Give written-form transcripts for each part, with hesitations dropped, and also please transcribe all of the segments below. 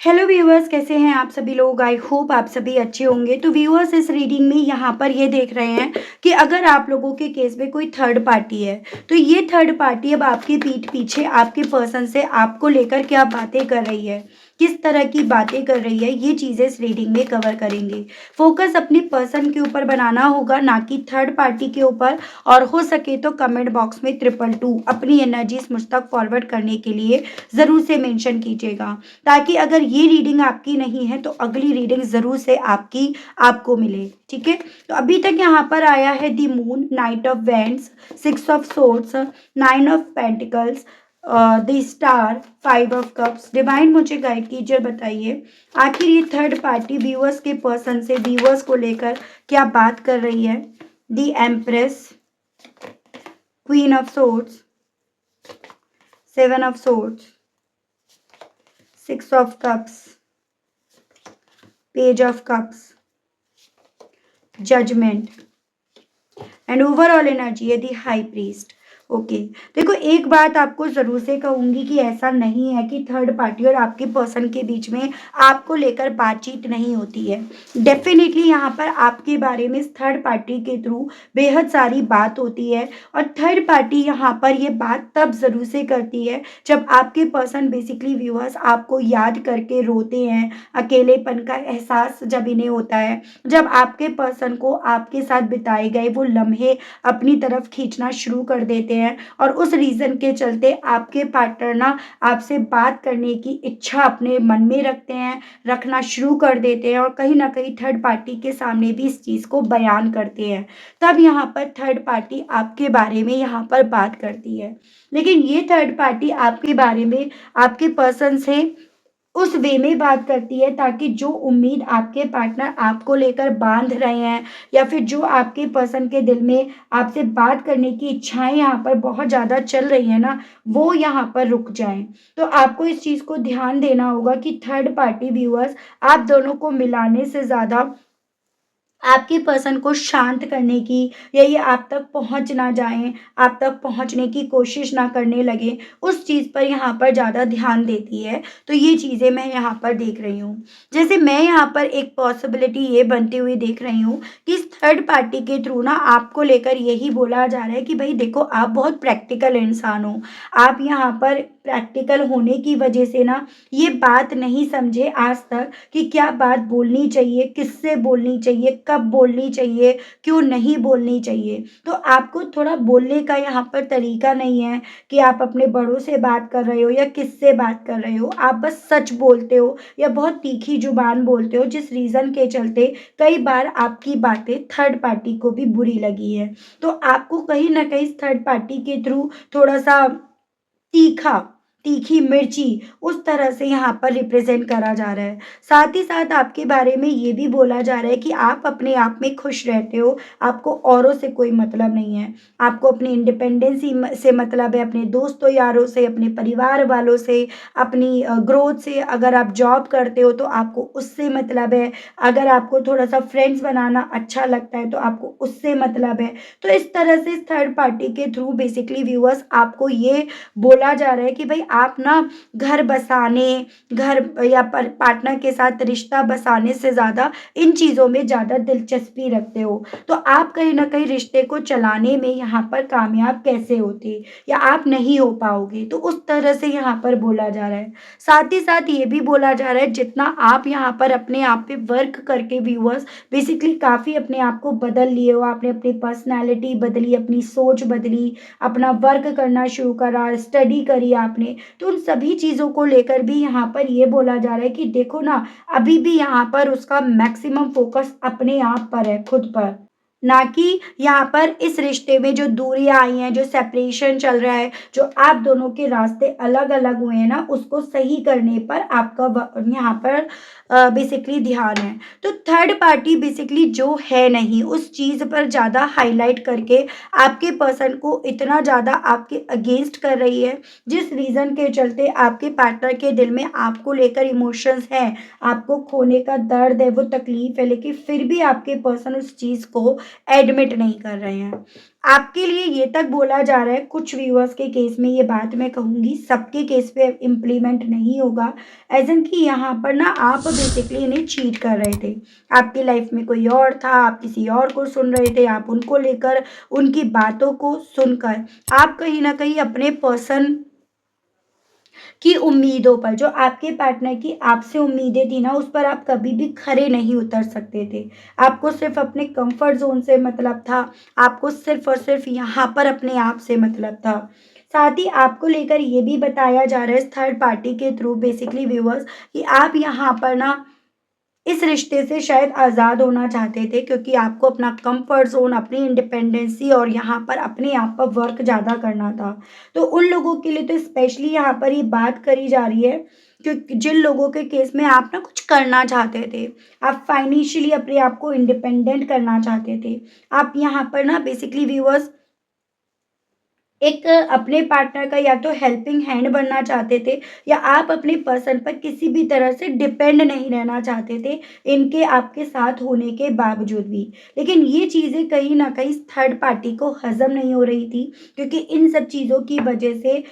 Hello viewers, कैसे हैं आप सभी लोग। आई होप आप सभी अच्छे होंगे। तो व्यूअर्स, इस रीडिंग में यहाँ पर ये देख रहे हैं कि अगर आप लोगों के केस में कोई थर्ड पार्टी है तो ये थर्ड पार्टी अब आपकी पीठ पीछे आपके पर्सन से आपको लेकर क्या बातें कर रही है, किस तरह की बातें कर रही है, ये चीज़ें इस रीडिंग में कवर करेंगे। फोकस अपने पर्सन के ऊपर बनाना होगा, ना कि थर्ड पार्टी के ऊपर। और हो सके तो कमेंट बॉक्स में 222 अपनी एनर्जीज मुझ तक फॉरवर्ड करने के लिए ज़रूर से मेंशन कीजिएगा, ताकि अगर ये रीडिंग आपकी नहीं है तो अगली रीडिंग ज़रूर से आपको मिले। ठीक है, तो अभी तक यहाँ पर आया है the moon, knight of wands, 6 of swords, 9 of pentacles, the star, 5 of cups. Divine मुझे गाइड कीजिए, बताइए आखिर ये थर्ड पार्टी व्यूअर्स के पर्सन से व्यूअर्स को लेकर क्या बात कर रही है। The empress, queen of swords, 7 of swords, 6 of cups, page of cups, judgement and overall energy है दी हाई प्रीस्ट। ओके, देखो एक बात आपको जरूर से कहूंगी कि ऐसा नहीं है कि थर्ड पार्टी और आपके पर्सन के बीच में आपको लेकर बातचीत नहीं होती है। डेफिनेटली यहाँ पर आपके बारे में थर्ड पार्टी के थ्रू बेहद सारी बात होती है। और थर्ड पार्टी यहाँ पर ये बात तब जरूर से करती है जब आपके पर्सन बेसिकली व्यूअर्स आपको याद करके रोते हैं, अकेलेपन का एहसास जब इन्हें होता है, जब आपके पर्सन को आपके साथ बिताए गए वो लम्हे अपनी तरफ खींचना शुरू कर देते हैं। और उस रीज़न के चलते आपके पार्टनर ना आपसे बात करने की इच्छा अपने मन में रखते हैं, रखना शुरू कर देते हैं, और कहीं ना कहीं थर्ड पार्टी के सामने भी इस चीज़ को बयान करते हैं। तब यहाँ पर थर्ड पार्टी आपके बारे में यहाँ पर बात करती है। लेकिन ये थर्ड पार्टी आपके बारे में आपके पर्सन से उस वे में बात करती है ताकि जो उम्मीद आपके पार्टनर आपको लेकर बांध रहे हैं, या फिर जो आपके पर्सन के दिल में आपसे बात करने की इच्छाएं यहाँ पर बहुत ज़्यादा चल रही है ना, वो यहाँ पर रुक जाएं। तो आपको इस चीज़ को ध्यान देना होगा कि थर्ड पार्टी व्यूअर्स आप दोनों को मिलाने से ज़्यादा आपके पर्सन को शांत करने की, या ये आप तक पहुंच ना जाएं, आप तक पहुंचने की कोशिश ना करने लगे, उस चीज़ पर यहाँ पर ज़्यादा ध्यान देती है। तो ये चीज़ें मैं यहाँ पर देख रही हूँ। जैसे मैं यहाँ पर एक पॉसिबिलिटी ये बनती हुई देख रही हूँ कि इस थर्ड पार्टी के थ्रू ना आपको लेकर यही बोला जा रहा है कि भाई देखो, आप बहुत प्रैक्टिकल इंसान हो। आप यहाँ पर प्रैक्टिकल होने की वजह से ना ये बात नहीं समझे आज तक कि क्या बात बोलनी चाहिए, किससे बोलनी चाहिए, कब बोलनी चाहिए, क्यों नहीं बोलनी चाहिए। तो आपको थोड़ा बोलने का यहाँ पर तरीका नहीं है कि आप अपने बड़ों से बात कर रहे हो या किससे बात कर रहे हो। आप बस सच बोलते हो या बहुत तीखी जुबान बोलते हो, जिस रीज़न के चलते कई बार आपकी बातें थर्ड पार्टी को भी बुरी लगी है। तो आपको कहीं ना कहीं थर्ड पार्टी के थ्रू थोड़ा सा तीखा, तीखी मिर्ची उस तरह से यहाँ पर रिप्रेजेंट करा जा रहा है। साथ ही साथ आपके बारे में ये भी बोला जा रहा है कि आप अपने आप में खुश रहते हो, आपको औरों से कोई मतलब नहीं है। आपको अपनी इंडिपेंडेंसी से मतलब है, अपने दोस्तों यारों से, अपने परिवार वालों से, अपनी ग्रोथ से। अगर आप जॉब करते हो तो आपको उससे मतलब है। अगर आपको थोड़ा सा फ्रेंड्स बनाना अच्छा लगता है तो आपको उससे मतलब है। तो इस तरह से थर्ड पार्टी के थ्रू बेसिकली व्यूअर्स आपको ये बोला जा रहा है कि भाई आप ना घर बसाने, घर या पार्टनर के साथ रिश्ता बसाने से ज़्यादा इन चीज़ों में ज़्यादा दिलचस्पी रखते हो। तो आप कहीं ना कहीं रिश्ते को चलाने में यहाँ पर कामयाब कैसे होते, या आप नहीं हो पाओगे, तो उस तरह से यहाँ पर बोला जा रहा है। साथ ही साथ ये भी बोला जा रहा है जितना आप यहाँ पर अपने आप पे वर्क करके व्यूअर्स बेसिकली काफ़ी अपने आप को बदल लिए हो। आपने अपनी पर्सनैलिटी बदली, अपनी सोच बदली, अपना वर्क करना शुरू करा, स्टडी करी आपने। तो उन सभी चीज़ों को लेकर भी यहाँ पर ये बोला जा रहा है कि देखो ना, अभी भी यहाँ पर उसका मैक्सिमम फोकस अपने आप पर है, खुद पर, ना कि यहाँ पर इस रिश्ते में जो दूरियां आई हैं, जो सेपरेशन चल रहा है, जो आप दोनों के रास्ते अलग अलग हुए हैं ना, उसको सही करने पर आपका यहाँ पर बेसिकली ध्यान है। तो थर्ड पार्टी बेसिकली जो है नहीं, उस चीज़ पर ज़्यादा हाईलाइट करके आपके पर्सन को इतना ज़्यादा आपके अगेंस्ट कर रही है, जिस रीज़न के चलते आपके पार्टनर के दिल में आपको लेकर इमोशंस हैं, आपको खोने का दर्द है, वो तकलीफ है, लेकिन फिर भी आपके पर्सन उस चीज़ को एडमिट नहीं कर रहे हैं। आपके लिए ये तक बोला जा रहा है, कुछ व्यूअर्स के केस में ये बात मैं कहूँगी, सबके केस पे इम्प्लीमेंट नहीं होगा। एज़ इन कि यहाँ पर ना आप बेसिकली इन्हें चीट कर रहे थे। आपकी लाइफ में कोई और था, आप किसी और को सुन रहे थे, आप उनको लेकर, उनकी बातों को सुनकर आप कहीं न कहीं अपने पर्सन की उम्मीदों पर, जो आपके पार्टनर की आपसे उम्मीदें थी ना, उस पर आप कभी भी खरे नहीं उतर सकते थे। आपको सिर्फ़ अपने कम्फ़र्ट ज़ोन से मतलब था, आपको सिर्फ़ और सिर्फ़ यहाँ पर अपने आप से मतलब था। साथ ही आपको लेकर ये भी बताया जा रहा है इस थर्ड पार्टी के थ्रू बेसिकली व्यूअर्स, कि आप यहाँ पर ना इस रिश्ते से शायद आज़ाद होना चाहते थे, क्योंकि आपको अपना कंफर्ट ज़ोन, अपनी इंडिपेंडेंसी और यहाँ पर अपने आप पर वर्क ज़्यादा करना था। तो उन लोगों के लिए तो स्पेशली यहाँ पर ये बात करी जा रही है, क्योंकि जिन लोगों के केस में आप ना कुछ करना चाहते थे, आप फाइनेंशियली अपने आप को इंडिपेंडेंट करना चाहते थे। आप यहाँ पर ना बेसिकली व्यूअर्स एक अपने पार्टनर का या तो हेल्पिंग हैंड बनना चाहते थे, या आप अपने पर्सन पर किसी भी तरह से डिपेंड नहीं रहना चाहते थे, इनके आपके साथ होने के बावजूद भी। लेकिन ये चीज़ें कहीं न कहीं थर्ड पार्टी को हज़म नहीं हो रही थी, क्योंकि इन सब चीज़ों की वजह से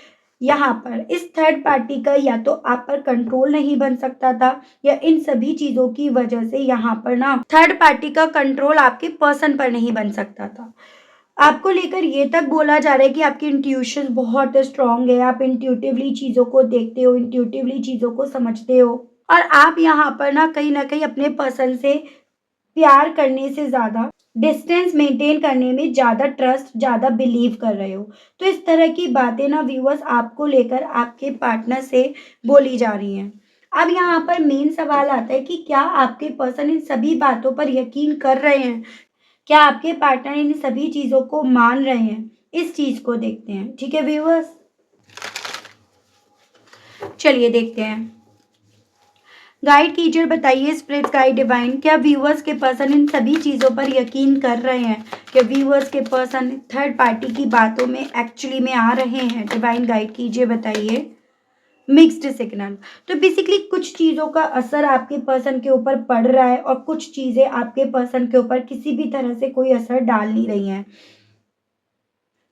यहाँ पर इस थर्ड पार्टी का या तो आप पर कंट्रोल नहीं बन सकता था, या इन सभी चीज़ों की वजह से यहाँ पर ना थर्ड पार्टी का कंट्रोल आपके पर्सन पर नहीं बन सकता था। आपको लेकर ये तक बोला जा रहा है कि आपकी इंट्यूशन बहुत स्ट्रांग है, आप इंट्यूटिवली चीज़ों को देखते हो, इंट्यूटिवली चीज़ों को समझते हो, और आप यहाँ पर ना कहीं न कहीं अपने पर्सन से प्यार करने से ज़्यादा डिस्टेंस मेंटेन करने में ज़्यादा ट्रस्ट, ज़्यादा बिलीव कर रहे हो। तो इस तरह की बातें ना व्यूअर्स आपको लेकर आपके पार्टनर से बोली जा रही हैं। अब यहाँ पर मेन सवाल आता है कि क्या आपके पर्सन इन सभी बातों पर यकीन कर रहे हैं? क्या आपके पार्टनर इन सभी चीज़ों को मान रहे हैं? इस चीज़ को देखते हैं, ठीक है व्यूअर्स? चलिए देखते हैं। गाइड कीजिए, बताइए स्पिरिट गाइड डिवाइन, क्या व्यूअर्स के पर्सन इन सभी चीज़ों पर यकीन कर रहे हैं? क्या व्यूअर्स के पर्सन थर्ड पार्टी की बातों में एक्चुअली में आ रहे हैं? डिवाइन गाइड कीजिए, बताइए। Mixed signal. तो बेसिकली कुछ चीज़ों का असर आपके पर्सन के ऊपर पड़ रहा है, और कुछ चीज़ें आपके पर्सन के ऊपर किसी भी तरह से कोई असर डाल नहीं रही हैं।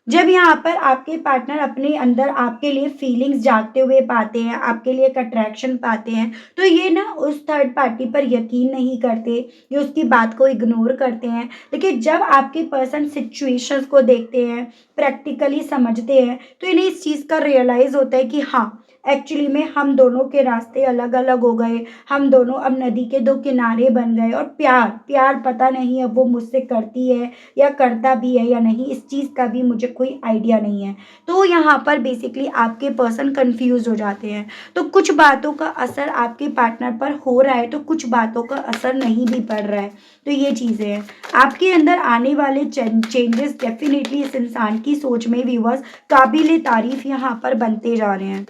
जब यहाँ पर आपके पार्टनर अपने अंदर आपके लिए फीलिंग्स जागते हुए पाते हैं, आपके लिए एक अट्रैक्शन पाते हैं, तो ये ना उस थर्ड पार्टी पर यकीन नहीं करते, ये उसकी बात को इग्नोर करते हैं। लेकिन जब आपके पर्सन सिचुएशंस को देखते हैं, प्रैक्टिकली समझते हैं, तो इन्हें इस चीज़ का रियलाइज़ होता है कि हाँ, एक्चुअली में हम दोनों के रास्ते अलग-अलग हो गए, हम दोनों अब नदी के 2 किनारे बन गए, और प्यार प्यार पता नहीं अब वो मुझसे करती है या करता भी है या नहीं, इस चीज़ का भी मुझे कोई आइडिया नहीं है। तो यहाँ पर बेसिकली आपके पर्सन कन्फ्यूज़ हो जाते हैं। तो कुछ बातों का असर आपके पार्टनर पर हो रहा है, तो कुछ बातों का असर नहीं भी पड़ रहा है। तो ये चीज़ें हैं। आपके अंदर आने वाले चेंजेस डेफ़िनिटली इस इंसान की सोच में व्यूअर्स काबिल तारीफ़ यहाँ पर बनते जा रहे हैं।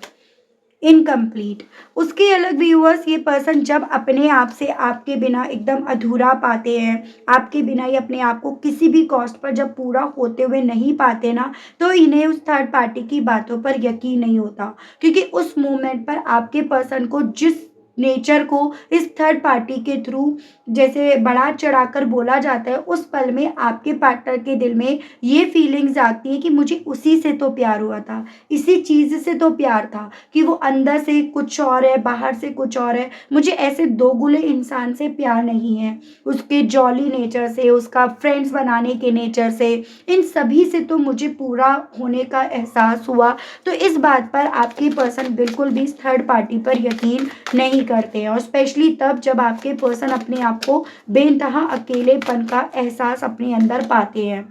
इनकम्प्लीट। उसके अलग व्यूअर्स, ये पर्सन जब अपने आप से आपके बिना एकदम अधूरा पाते हैं, आपके बिना ये अपने आप को किसी भी कॉस्ट पर जब पूरा होते हुए नहीं पाते ना, तो इन्हें उस थर्ड पार्टी की बातों पर यकीन नहीं होता, क्योंकि उस मोमेंट पर आपके पर्सन को जिस नेचर को इस थर्ड पार्टी के थ्रू जैसे बढ़ा चढ़ाकर बोला जाता है, उस पल में आपके पार्टनर के दिल में ये फीलिंग्स आती है कि मुझे उसी से तो प्यार हुआ था, इसी चीज़ से तो प्यार था, कि वो अंदर से कुछ और है, बाहर से कुछ और है। मुझे ऐसे दोगुले इंसान से प्यार नहीं है। उसके जॉली नेचर से, उसका फ्रेंड्स बनाने के नेचर से, इन सभी से तो मुझे पूरा होने का एहसास हुआ। तो इस बात पर आपके पर्सन बिल्कुल भी इस थर्ड पार्टी पर यकीन नहीं करते हैं, और स्पेशली तब जब आपके पर्सन अपने आप को बेइंतहा अकेलेपन का एहसास अपने अंदर पाते हैं।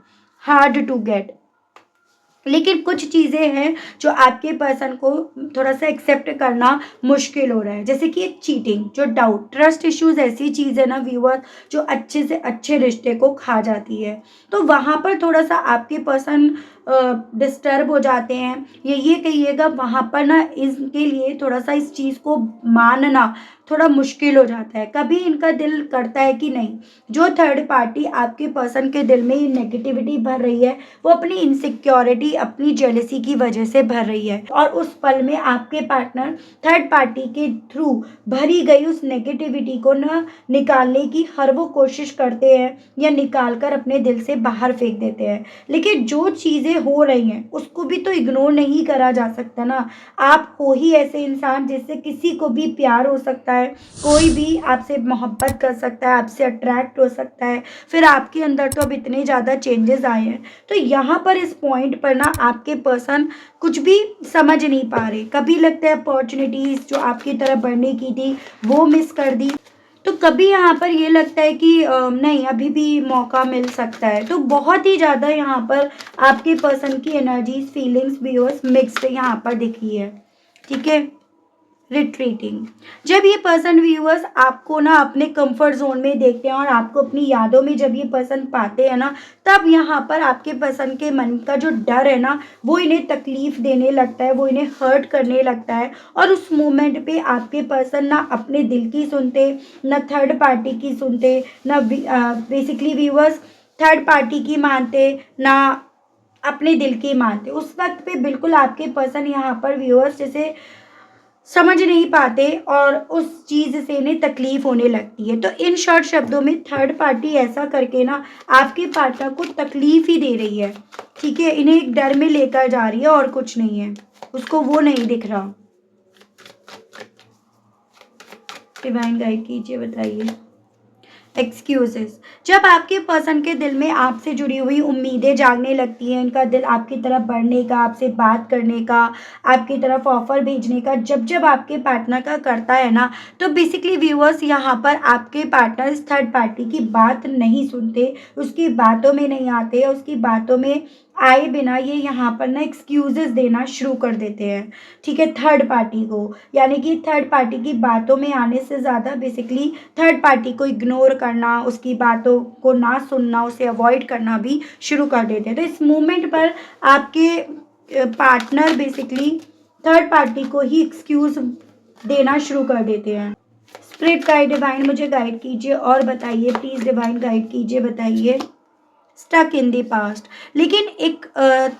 Hard to get. लेकिन कुछ चीज़ें हैं जो आपके पर्सन को थोड़ा-सा एक्सेप्ट करना मुश्किल हो रहा है। जैसे कि चीटिंग, जो डाउट, ट्रस्ट इश्यूज़ ऐसी चीज़ है ना व्यूअर, जो अच्छे से अच्छे रिश्ते को खा जाती है। तो वहाँ पर थोड़ा-सा आपके पर्सन डिस्टर्ब हो जाते हैं, ये कहिएगा वहाँ पर ना इनके लिए थोड़ा-सा इस चीज़ को मानना थोड़ा मुश्किल हो जाता है। कभी इनका दिल करता है कि नहीं, जो थर्ड पार्टी आपके पर्सन के दिल में ये नेगेटिविटी भर रही है, वो अपनी इनसिक्योरिटी, अपनी जेलसी की वजह से भर रही है, और उस पल में आपके पार्टनर थर्ड पार्टी के थ्रू भरी गई उस नेगेटिविटी को ना निकालने की हर वो कोशिश करते हैं, या निकाल कर अपने दिल से बाहर फेंक देते हैं। लेकिन जो चीज़ें हो रही हैं उसको भी तो इग्नोर नहीं करा जा सकता ना। आप हो ही ऐसे इंसान जिससे किसी को भी प्यार हो सकता है, कोई भी आपसे मोहब्बत कर सकता है, आपसे अट्रैक्ट हो सकता है। फिर आपके अंदर तो अब इतने ज़्यादा चेंजेस आए हैं, तो यहाँ पर इस पॉइंट पर ना आपके पर्सन कुछ भी समझ नहीं पा रहे। कभी लगता है अपॉर्चुनिटीज़ जो आपकी तरफ बढ़ने की थी वो मिस कर दी, तो कभी यहाँ पर ये लगता है कि नहीं, अभी भी मौका मिल सकता है। तो बहुत ही ज़्यादा यहाँ पर आपके पर्सन की एनर्जीज, फीलिंग्स, व्यूअर्स मिक्स्ड यहाँ पर दिख रही है। ठीक है, रिट्रीटिंग। जब ये पर्सन व्यूअर्स आपको ना अपने कंफर्ट जोन में देखते हैं और आपको अपनी यादों में जब ये पर्सन पाते हैं ना, तब यहाँ पर आपके पर्सन के मन का जो डर है ना, वो इन्हें तकलीफ देने लगता है, वो इन्हें हर्ट करने लगता है। और उस मोमेंट पे आपके पर्सन ना अपने दिल की सुनते, ना थर्ड पार्टी की सुनते, ना बेसिकली व्यूअर्स थर्ड पार्टी की मानते, ना अपने दिल की मानते। उस वक्त पे बिल्कुल आपके पर्सन यहाँ पर व्यूअर्स जैसे समझ नहीं पाते, और उस चीज़ से इन्हें तकलीफ होने लगती है। तो इन शॉर्ट शब्दों में थर्ड पार्टी ऐसा करके ना आपके पार्टनर को तकलीफ ही दे रही है। ठीक है, इन्हें एक डर में लेकर जा रही है और कुछ नहीं है, उसको वो नहीं दिख रहा। डिवाइन गाइड कीजिए, बताइए। एक्सक्यूजेस। जब आपके पर्सन के दिल में आपसे जुड़ी हुई उम्मीदें जागने लगती हैं, इनका दिल आपकी तरफ बढ़ने का, आपसे बात करने का, आपकी तरफ ऑफर भेजने का जब जब आपके पार्टनर का करता है ना, तो बेसिकली व्यूअर्स यहाँ पर आपके पार्टनर इस थर्ड पार्टी की बात नहीं सुनते, उसकी बातों में नहीं आते, उसकी बातों में आए बिना ये यहाँ पर ना एक्सक्यूजेस देना शुरू कर देते हैं। ठीक है, थर्ड पार्टी को, यानी कि थर्ड पार्टी की बातों में आने से ज़्यादा बेसिकली थर्ड पार्टी को इग्नोर करना, उसकी बातों को ना सुनना, उसे अवॉइड करना भी शुरू कर देते हैं। तो इस मोमेंट पर आपके पार्टनर बेसिकली थर्ड पार्टी को ही एक्सक्यूज देना शुरू कर देते हैं। स्पिरिट गाइड डिवाइन मुझे गाइड कीजिए और बताइए प्लीज़, डिवाइन गाइड कीजिए, बताइए। Stuck in the past. लेकिन एक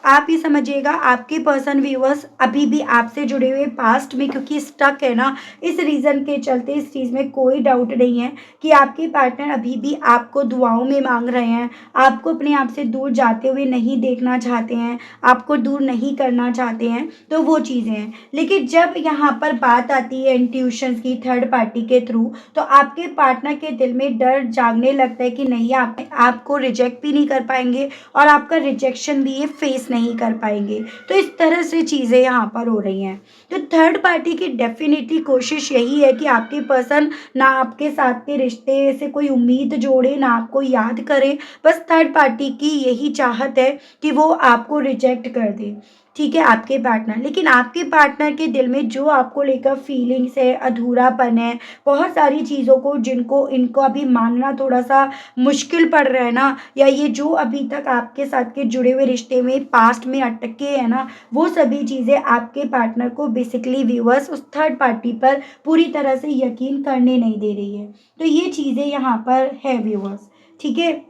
आप ये समझिएगा, आपके पर्सन व्यूअर्स अभी भी आपसे जुड़े हुए पास्ट में, क्योंकि स्टक है ना, इस रीज़न के चलते इस चीज़ में कोई डाउट नहीं है कि आपके पार्टनर अभी भी आपको दुआओं में मांग रहे हैं, आपको अपने आप से दूर जाते हुए नहीं देखना चाहते हैं, आपको दूर नहीं करना चाहते हैं। तो वो चीज़ें हैं। लेकिन जब यहाँ पर बात आती है इंट्यूशंस की, थर्ड पार्टी के थ्रू, तो आपके पार्टनर के दिल में डर जागने लगता है कि नहीं, आपको रिजेक्ट भी नहीं कर पाएंगे और आपका रिजेक्शन भी ये फेस नहीं कर पाएंगे। तो इस तरह से चीज़ें यहाँ पर हो रही हैं। तो थर्ड पार्टी की डेफिनेटली कोशिश यही है कि आपके पर्सन ना आपके साथ के रिश्ते से कोई उम्मीद जोड़े, ना आपको याद करे। बस थर्ड पार्टी की यही चाहत है कि वो आपको रिजेक्ट कर दे। ठीक है, आपके पार्टनर, लेकिन आपके पार्टनर के दिल में जो आपको लेकर फीलिंग्स है, अधूरापन है, बहुत सारी चीज़ों को जिनको इनको अभी मानना थोड़ा सा मुश्किल पड़ रहा है ना, या ये जो अभी तक आपके साथ के जुड़े हुए रिश्ते में पास्ट में अटके हैं ना, वो सभी चीज़ें आपके पार्टनर को बेसिकली व्यूअर्स उस थर्ड पार्टी पर पूरी तरह से यकीन करने नहीं दे रही है। तो ये चीज़ें यहाँ पर है व्यूअर्स। ठीक है,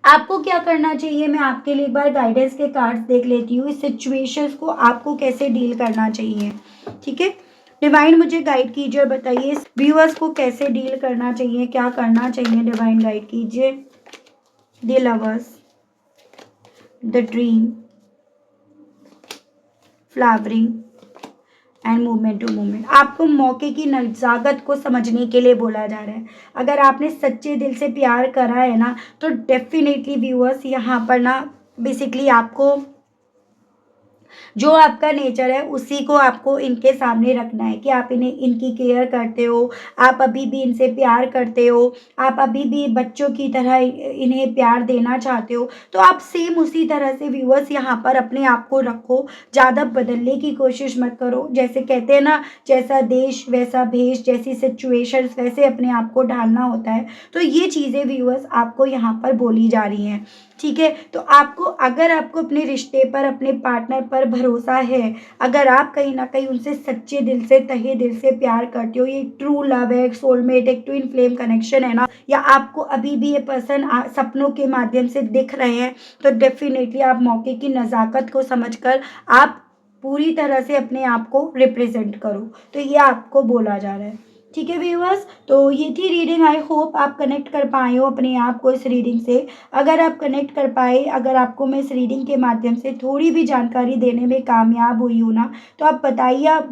आपको क्या करना चाहिए, मैं आपके लिए एक बार गाइडेंस के कार्ड्स देख लेती हूँ। इस सिचुएशंस को आपको कैसे डील करना चाहिए। ठीक है, डिवाइन मुझे गाइड कीजिए और बताइए व्यूअर्स को कैसे डील करना चाहिए, क्या करना चाहिए। डिवाइन गाइड कीजिए। The lovers, the dream, flowering and movement to movement. आपको मौके की नज़ाकत को समझने के लिए बोला जा रहा है। अगर आपने सच्चे दिल से प्यार करा है ना, तो डेफिनेटली व्यूअर्स यहाँ पर ना बेसिकली आपको जो आपका नेचर है उसी को आपको इनके सामने रखना है कि आप इन्हें इनकी केयर करते हो, आप अभी भी इनसे प्यार करते हो, आप अभी भी बच्चों की तरह इन्हें प्यार देना चाहते हो। तो आप सेम उसी तरह से व्यूअर्स यहाँ पर अपने आप को रखो, ज़्यादा बदलने की कोशिश मत करो। जैसे कहते हैं ना, जैसा देश वैसा भेष, जैसी सिचुएशंस वैसे अपने आप को ढालना होता है। तो ये चीज़ें व्यूअर्स आपको यहाँ पर बोली जा रही हैं। ठीक है, तो आपको अगर आपको अपने रिश्ते पर, अपने पार्टनर पर भरोसा है, अगर आप कहीं न कहीं उनसे सच्चे दिल से, तहे दिल से प्यार करते हो, ये ट्रू लव है, एक सोलमेट, एक ट्विन फ्लेम कनेक्शन है ना, या आपको अभी भी ये पर्सन सपनों के माध्यम से दिख रहे हैं, तो डेफ़िनेटली आप मौके की नज़ाकत को समझकर आप पूरी तरह से अपने आप को रिप्रेज़ेंट करो। तो ये आपको बोला जा रहा है। ठीक है व्यूअर्स, तो ये थी रीडिंग। आई होप आप कनेक्ट कर पाए हो अपने आप को इस रीडिंग से। अगर आप कनेक्ट कर पाए, अगर आपको मैं इस रीडिंग के माध्यम से थोड़ी भी जानकारी देने में कामयाब हुई हूँ ना, तो आप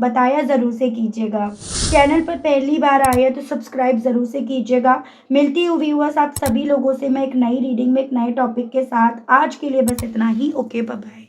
बताया ज़रूर से कीजिएगा। चैनल पर पहली बार आए हैं तो सब्सक्राइब ज़रूर से कीजिएगा। मिलती हूँ व्यूअर्स आप सभी लोगों से मैं एक नई रीडिंग में एक नए टॉपिक के साथ। आज के लिए बस इतना ही। Okay, bye bye.